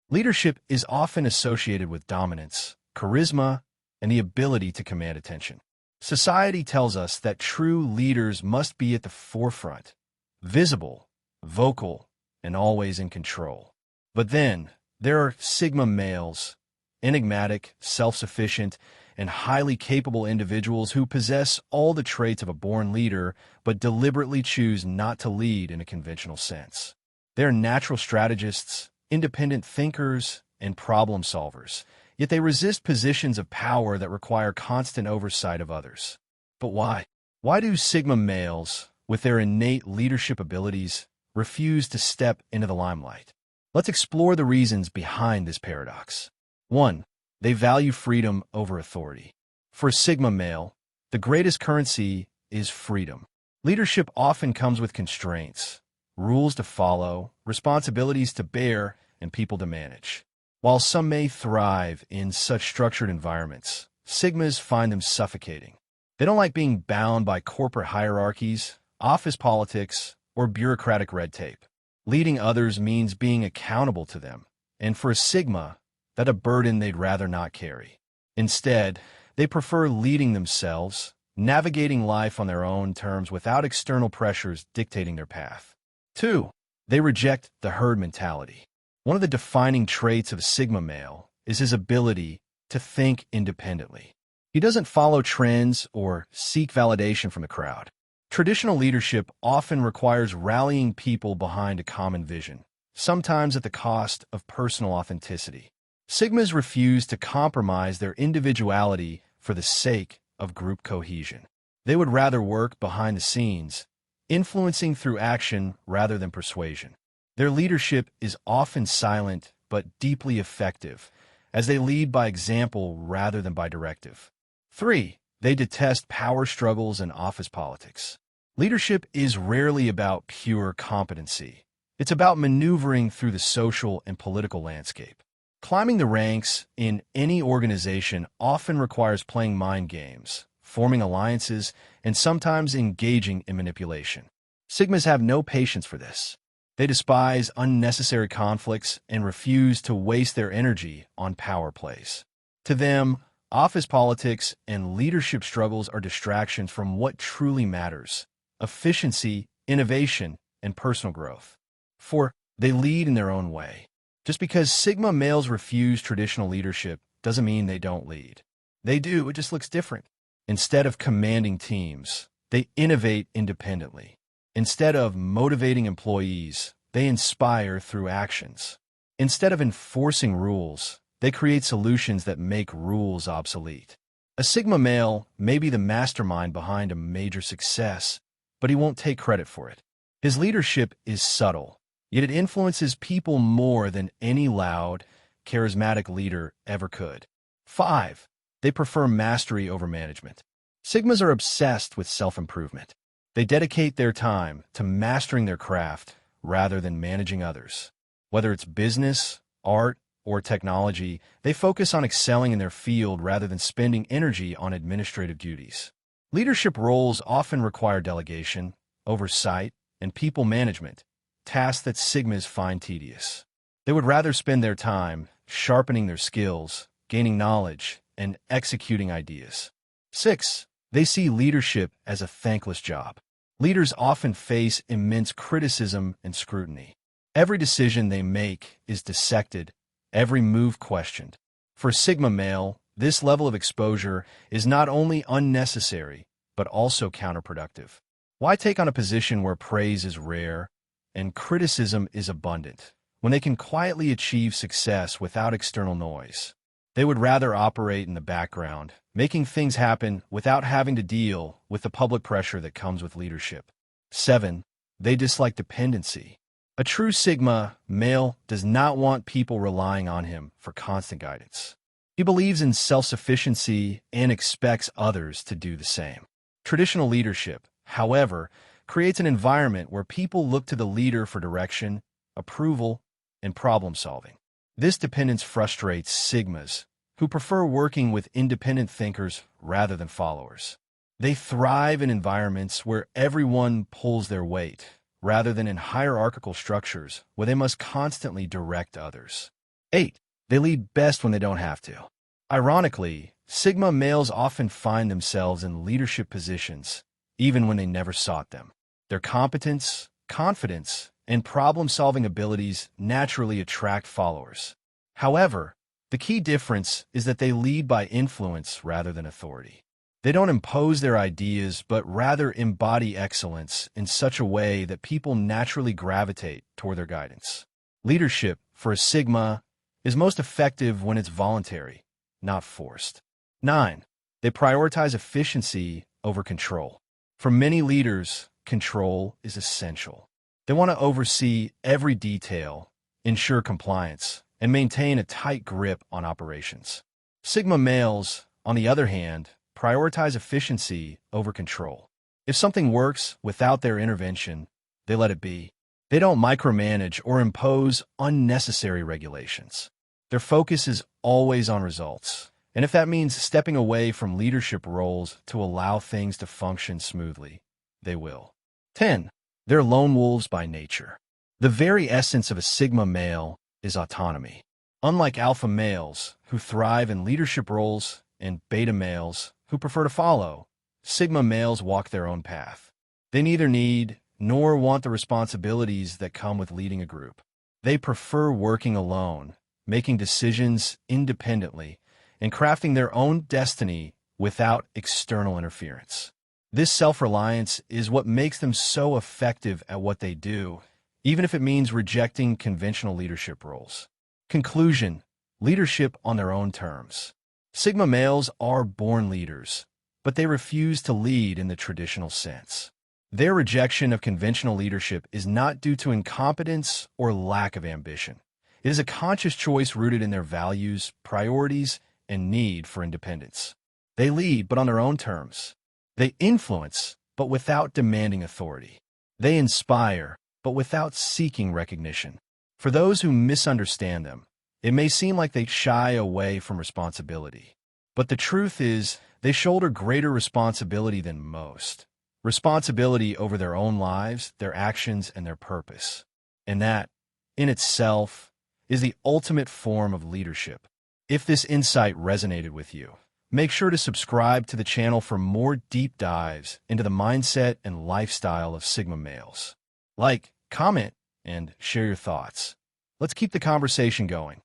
Leadership is often associated with dominance, charisma, and the ability to command attention. Society tells us that true leaders must be at the forefront, visible, vocal, and always in control. But then, there are Sigma males, enigmatic, self-sufficient, and highly capable individuals who possess all the traits of a born leader but deliberately choose not to lead in a conventional sense. They are natural strategists, independent thinkers, and problem solvers, yet they resist positions of power that require constant oversight of others. But why? Why do Sigma males, with their innate leadership abilities, refuse to step into the limelight? Let's explore the reasons behind this paradox. 1. They value freedom over authority. For a Sigma male, the greatest currency is freedom. Leadership often comes with constraints, rules to follow, responsibilities to bear, and people to manage. While some may thrive in such structured environments, Sigmas find them suffocating. They don't like being bound by corporate hierarchies, office politics, or bureaucratic red tape. Leading others means being accountable to them, and for a Sigma, that's a burden they'd rather not carry. Instead, they prefer leading themselves, navigating life on their own terms without external pressures dictating their path. 2. They reject the herd mentality. One of the defining traits of a Sigma male is his ability to think independently. He doesn't follow trends or seek validation from the crowd. Traditional leadership often requires rallying people behind a common vision, sometimes at the cost of personal authenticity. Sigmas refuse to compromise their individuality for the sake of group cohesion. They would rather work behind the scenes, influencing through action rather than persuasion. Their leadership is often silent but deeply effective, as they lead by example rather than by directive. 3. They detest power struggles and office politics. Leadership is rarely about pure competency. It's about maneuvering through the social and political landscape. Climbing the ranks in any organization often requires playing mind games, forming alliances, and sometimes engaging in manipulation. Sigmas have no patience for this. They despise unnecessary conflicts and refuse to waste their energy on power plays. To them, office politics and leadership struggles are distractions from what truly matters: efficiency, innovation, and personal growth. 4. They lead in their own way. Just because Sigma males refuse traditional leadership doesn't mean they don't lead. They do, it just looks different. Instead of commanding teams, they innovate independently. Instead of motivating employees, they inspire through actions. Instead of enforcing rules, they create solutions that make rules obsolete. A Sigma male may be the mastermind behind a major success, but he won't take credit for it. His leadership is subtle, yet it influences people more than any loud, charismatic leader ever could. 5. They prefer mastery over management. Sigmas are obsessed with self-improvement. They dedicate their time to mastering their craft rather than managing others. Whether it's business, art, or technology, they focus on excelling in their field rather than spending energy on administrative duties. Leadership roles often require delegation, oversight, and people management, tasks that Sigmas find tedious. They would rather spend their time sharpening their skills, gaining knowledge, and executing ideas. 6. They see leadership as a thankless job. Leaders often face immense criticism and scrutiny. Every decision they make is dissected, every move questioned. For a Sigma male, this level of exposure is not only unnecessary, but also counterproductive. Why take on a position where praise is rare and criticism is abundant, when they can quietly achieve success without external noise? They would rather operate in the background, making things happen without having to deal with the public pressure that comes with leadership. 7. They dislike dependency. A true Sigma male does not want people relying on him for constant guidance. He believes in self-sufficiency and expects others to do the same. Traditional leadership, however, creates an environment where people look to the leader for direction, approval, and problem-solving. This dependence frustrates Sigmas, who prefer working with independent thinkers rather than followers. They thrive in environments where everyone pulls their weight, rather than in hierarchical structures where they must constantly direct others. 8. They lead best when they don't have to. Ironically, Sigma males often find themselves in leadership positions, even when they never sought them. Their competence, confidence, and problem-solving abilities naturally attract followers. However, the key difference is that they lead by influence rather than authority. They don't impose their ideas, but rather embody excellence in such a way that people naturally gravitate toward their guidance. Leadership, for a Sigma, is most effective when it's voluntary, not forced. 9. They prioritize efficiency over control. For many leaders, control is essential. They want to oversee every detail, ensure compliance, and maintain a tight grip on operations. Sigma males, on the other hand, prioritize efficiency over control. If something works without their intervention, they let it be. They don't micromanage or impose unnecessary regulations. Their focus is always on results, and if that means stepping away from leadership roles to allow things to function smoothly, they will. 10. They're lone wolves by nature. The very essence of a Sigma male is autonomy. Unlike alpha males, who thrive in leadership roles, and beta males, who prefer to follow, Sigma males walk their own path. They neither need nor want the responsibilities that come with leading a group. They prefer working alone, making decisions independently, and crafting their own destiny without external interference. This self-reliance is what makes them so effective at what they do, even if it means rejecting conventional leadership roles. Conclusion: leadership on their own terms. Sigma males are born leaders, but they refuse to lead in the traditional sense. Their rejection of conventional leadership is not due to incompetence or lack of ambition. It is a conscious choice rooted in their values, priorities, and need for independence. They lead, but on their own terms. They influence, but without demanding authority. They inspire, but without seeking recognition. For those who misunderstand them, it may seem like they shy away from responsibility. But the truth is, they shoulder greater responsibility than most. Responsibility over their own lives, their actions, and their purpose. And that, in itself, is the ultimate form of leadership. If this insight resonated with you, make sure to subscribe to the channel for more deep dives into the mindset and lifestyle of Sigma males. Like, comment, and share your thoughts. Let's keep the conversation going.